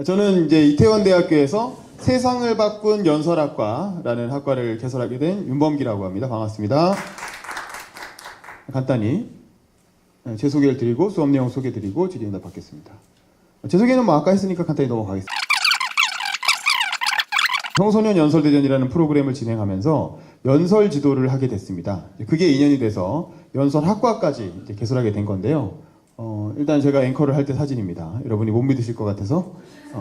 저는 이제 이태원대학교에서 세상을 바꾼 연설학과라는 학과를 개설하게 된 윤범기라고 합니다. 반갑습니다. 간단히 제 소개를 드리고 수업 내용 소개드리고 질의응답 받겠습니다. 제 소개는 뭐 아까 했으니까 간단히 넘어가겠습니다. 청소년 연설대전이라는 프로그램을 진행하면서 연설 지도를 하게 됐습니다. 그게 인연이 돼서 연설학과까지 이제 개설하게 된 건데요. 일단 제가 앵커를 할 때 사진입니다. 여러분이 못 믿으실 것 같아서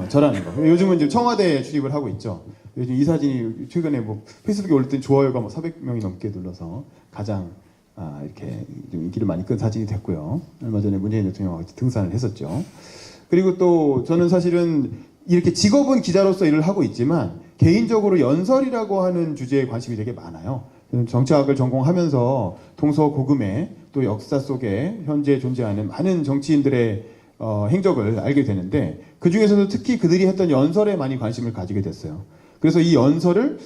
저라는 거. 요즘은 이제 청와대에 출입을 하고 있죠. 요즘 이 사진이 최근에 뭐 페이스북에 올릴 때 좋아요가 뭐 400명이 넘게 눌러서 가장 이렇게 좀 인기를 많이 끈 사진이 됐고요. 얼마 전에 문재인 대통령과 같이 등산을 했었죠. 그리고 또 저는 사실은 이렇게 직업은 기자로서 일을 하고 있지만 개인적으로 연설이라고 하는 주제에 관심이 되게 많아요. 정치학을 전공하면서 동서고금의 또 역사 속에 현재 존재하는 많은 정치인들의 행적을 알게 되는데 그 중에서도 특히 그들이 했던 연설에 많이 관심을 가지게 됐어요. 그래서 이 연설을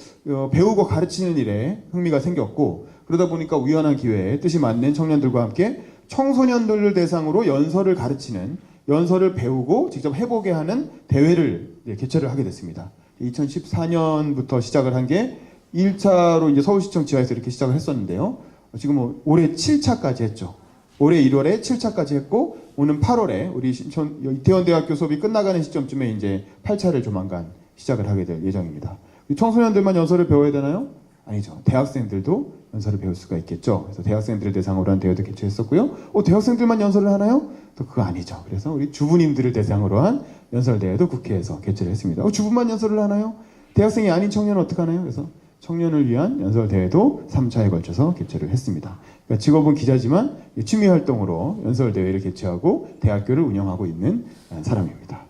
배우고 가르치는 일에 흥미가 생겼고 그러다 보니까 우연한 기회에 뜻이 맞는 청년들과 함께 청소년들을 대상으로 연설을 가르치는 연설을 배우고 직접 해보게 하는 대회를 개최를 하게 됐습니다. 2014년부터 시작을 한 게 1차로 이제 서울시청 지하에서 이렇게 시작을 했었는데요. 지금 뭐 올해 7차까지 했죠. 올해 1월에 7차까지 했고 오는 8월에 우리 이태원대학교 수업이 끝나가는 시점쯤에 이제 8차를 조만간 시작을 하게 될 예정입니다. 청소년들만 연설을 배워야 되나요? 아니죠. 대학생들도 연설을 배울 수가 있겠죠. 그래서 대학생들을 대상으로 한 대회도 개최했었고요. 대학생들만 연설을 하나요? 또 그거 아니죠. 그래서 우리 주부님들을 대상으로 한 연설대회도 국회에서 개최를 했습니다. 주부만 연설을 하나요? 대학생이 아닌 청년은 어떻게 하나요? 그래서 청년을 위한 연설대회도 3차에 걸쳐서 개최를 했습니다. 그러니까 직업은 기자지만 취미활동으로 연설대회를 개최하고 대학교를 운영하고 있는 사람입니다.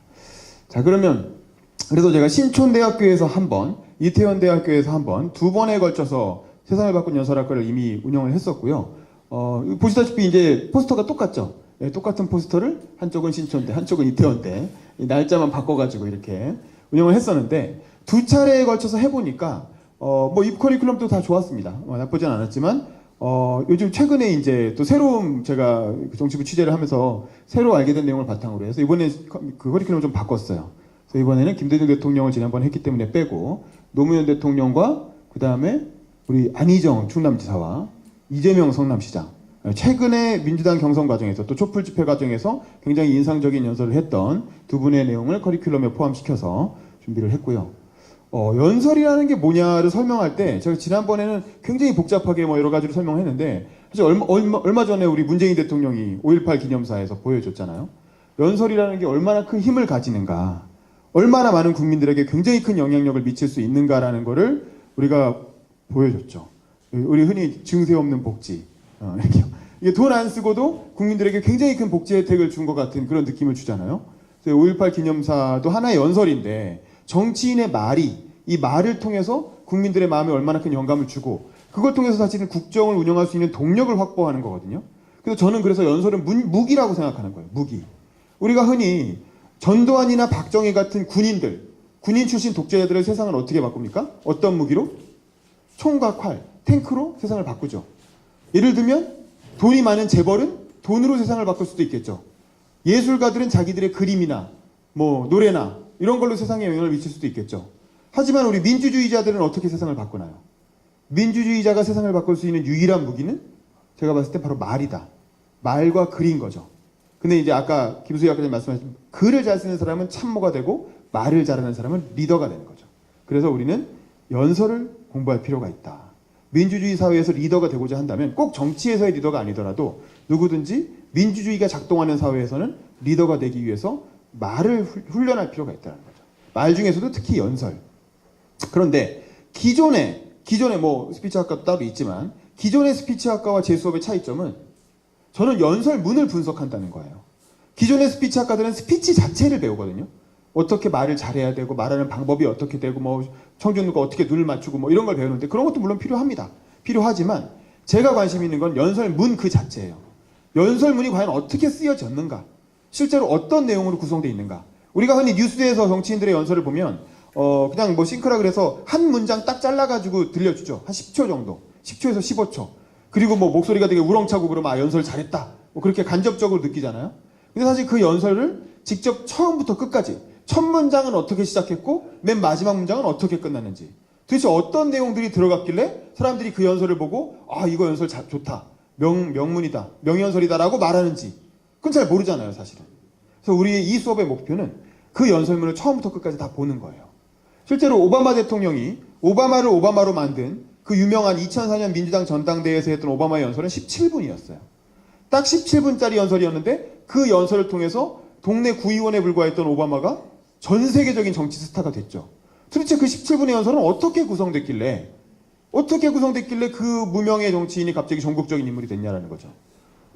자, 그러면 그래서 제가 신촌대학교에서 한 번, 이태원대학교에서 한 번, 두 번에 걸쳐서 세상을 바꾼 연설학과를 이미 운영을 했었고요. 보시다시피 이제 포스터가 똑같죠? 네, 똑같은 포스터를 한쪽은 신촌대, 한쪽은 이태원대 날짜만 바꿔가지고 이렇게 운영을 했었는데 두 차례에 걸쳐서 해보니까 뭐 입 커리큘럼도 다 좋았습니다. 나쁘진 않았지만 요즘 최근에 이제 또 새로운 제가 정치부 취재를 하면서 새로 알게 된 내용을 바탕으로 해서 이번에 그 커리큘럼을 좀 바꿨어요. 그래서 이번에는 김대중 대통령을 지난번에 했기 때문에 빼고 노무현 대통령과 그 다음에 우리 안희정 충남지사와 이재명 성남시장 최근에 민주당 경선 과정에서 또 촛불 집회 과정에서 굉장히 인상적인 연설을 했던 두 분의 내용을 커리큘럼에 포함시켜서 준비를 했고요. 연설이라는 게 뭐냐를 설명할 때 제가 지난번에는 굉장히 복잡하게 뭐 여러 가지로 설명했는데 사실 얼마 전에 우리 문재인 대통령이 5.18 기념사에서 보여줬잖아요. 연설이라는 게 얼마나 큰 힘을 가지는가, 얼마나 많은 국민들에게 굉장히 큰 영향력을 미칠 수 있는가라는 거를 우리가 보여줬죠. 우리 흔히 증세 없는 복지, 이게 돈 안 쓰고도 국민들에게 굉장히 큰 복지 혜택을 준 것 같은 그런 느낌을 주잖아요. 5.18 기념사도 하나의 연설인데 정치인의 말이 이 말을 통해서 국민들의 마음에 얼마나 큰 영감을 주고 그걸 통해서 사실은 국정을 운영할 수 있는 동력을 확보하는 거거든요. 그래서 저는 그래서 연설은 무기라고 생각하는 거예요. 무기. 우리가 흔히 전두환이나 박정희 같은 군인 출신 독재자들의 세상을 어떻게 바꿉니까? 어떤 무기로? 총과 칼, 탱크로 세상을 바꾸죠. 예를 들면 돈이 많은 재벌은 돈으로 세상을 바꿀 수도 있겠죠. 예술가들은 자기들의 그림이나 뭐 노래나 이런 걸로 세상에 영향을 미칠 수도 있겠죠. 하지만 우리 민주주의자들은 어떻게 세상을 바꾸나요? 민주주의자가 세상을 바꿀 수 있는 유일한 무기는 제가 봤을 때 바로 말이다. 말과 글인 거죠. 근데 이제 아까 김수희 학교장님 말씀하신 글을 잘 쓰는 사람은 참모가 되고 말을 잘하는 사람은 리더가 되는 거죠. 그래서 우리는 연설을 공부할 필요가 있다. 민주주의 사회에서 리더가 되고자 한다면 꼭 정치에서의 리더가 아니더라도 누구든지 민주주의가 작동하는 사회에서는 리더가 되기 위해서 말을 훈련할 필요가 있다는 거죠. 말 중에서도 특히 연설. 그런데 기존에 뭐 스피치학과도 따로 있지만 기존의 스피치학과와 제 수업의 차이점은 저는 연설문을 분석한다는 거예요. 기존의 스피치학과들은 스피치 자체를 배우거든요. 어떻게 말을 잘해야 되고 말하는 방법이 어떻게 되고 뭐 청중들과 어떻게 눈을 맞추고 뭐 이런 걸 배우는데 그런 것도 물론 필요합니다. 필요하지만 제가 관심 있는 건 연설문 그 자체예요. 연설문이 과연 어떻게 쓰여졌는가? 실제로 어떤 내용으로 구성되어 있는가? 우리가 흔히 뉴스에서 정치인들의 연설을 보면 그냥 뭐 싱크라 그래서 한 문장 딱 잘라가지고 들려주죠. 한 10초 정도. 10초에서 15초. 그리고 뭐 목소리가 되게 우렁차고 그러면 연설 잘했다. 뭐 그렇게 간접적으로 느끼잖아요. 근데 사실 그 연설을 직접 처음부터 끝까지 첫 문장은 어떻게 시작했고 맨 마지막 문장은 어떻게 끝났는지, 도대체 어떤 내용들이 들어갔길래 사람들이 그 연설을 보고 아 이거 연설 좋다, 명문이다, 명연설이다라고 말하는지 그건 잘 모르잖아요 사실은. 그래서 우리의 이 수업의 목표는 그 연설문을 처음부터 끝까지 다 보는 거예요. 실제로 오바마 대통령이 오바마를 오바마로 만든 그 유명한 2004년 민주당 전당대회에서 했던 오바마의 연설은 17분이었어요. 딱 17분짜리 연설이었는데 그 연설을 통해서 동네 구의원에 불과했던 오바마가 전 세계적인 정치 스타가 됐죠. 도대체 그 17분의 연설은 어떻게 구성됐길래 그 무명의 정치인이 갑자기 전국적인 인물이 됐냐라는 거죠.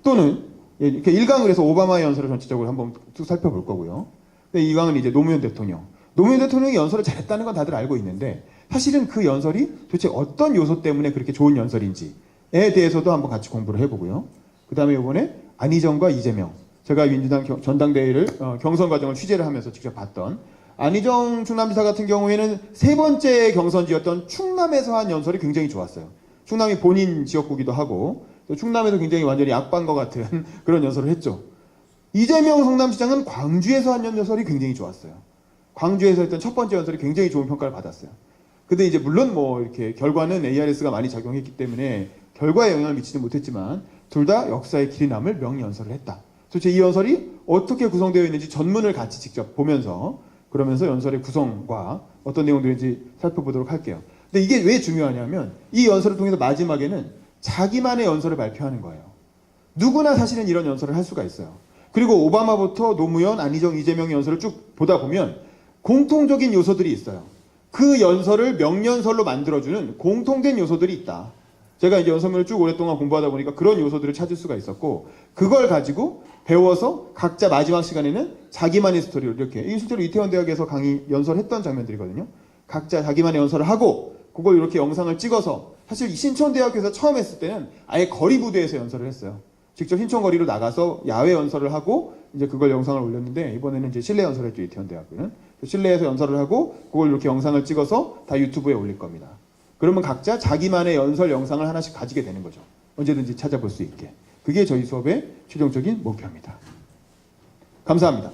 또는 이렇게 1강을 해서 오바마의 연설을 전체적으로 한번 쭉 살펴볼 거고요. 2강은 이제 노무현 대통령이 연설을 잘했다는 건 다들 알고 있는데 사실은 그 연설이 도대체 어떤 요소 때문에 그렇게 좋은 연설인지에 대해서도 한번 같이 공부를 해보고요. 그 다음에 이번에 안희정과 이재명, 제가 민주당 전당대회를 경선 과정을 취재를 하면서 직접 봤던 안희정 충남지사 같은 경우에는 세 번째 경선지였던 충남에서 한 연설이 굉장히 좋았어요. 충남이 본인 지역구기도 하고 또 충남에서 굉장히 완전히 악반과 같은 그런 연설을 했죠. 이재명 성남시장은 광주에서 한 연설이 굉장히 좋았어요. 광주에서 했던 첫 번째 연설이 굉장히 좋은 평가를 받았어요. 근데 이제 물론 뭐 이렇게 결과는 ARS가 많이 작용했기 때문에 결과에 영향을 미치지 못했지만 둘 다 역사의 길이 남을 명연설을 했다. 도대체 이 연설이 어떻게 구성되어 있는지 전문을 같이 직접 보면서 그러면서 연설의 구성과 어떤 내용들인지 살펴보도록 할게요. 근데 이게 왜 중요하냐면 이 연설을 통해서 마지막에는 자기만의 연설을 발표하는 거예요. 누구나 사실은 이런 연설을 할 수가 있어요. 그리고 오바마부터 노무현, 안희정, 이재명의 연설을 쭉 보다 보면 공통적인 요소들이 있어요. 그 연설을 명연설로 만들어주는 공통된 요소들이 있다. 제가 이제 연설문을 쭉 오랫동안 공부하다 보니까 그런 요소들을 찾을 수가 있었고 그걸 가지고 배워서 각자 마지막 시간에는 자기만의 스토리로 이렇게, 이게 실제로 이태원 대학에서 강의 연설했던 장면들이거든요. 각자 자기만의 연설을 하고 그걸 이렇게 영상을 찍어서, 사실 신촌대학교에서 처음 했을 때는 아예 거리 무대에서 연설을 했어요. 직접 신촌거리로 나가서 야외 연설을 하고 이제 그걸 영상을 올렸는데 이번에는 이제 실내 연설을 했죠. 이태원 대학교는 실내에서 연설을 하고 그걸 이렇게 영상을 찍어서 다 유튜브에 올릴 겁니다. 그러면 각자 자기만의 연설 영상을 하나씩 가지게 되는 거죠. 언제든지 찾아볼 수 있게. 그게 저희 수업의 최종적인 목표입니다. 감사합니다.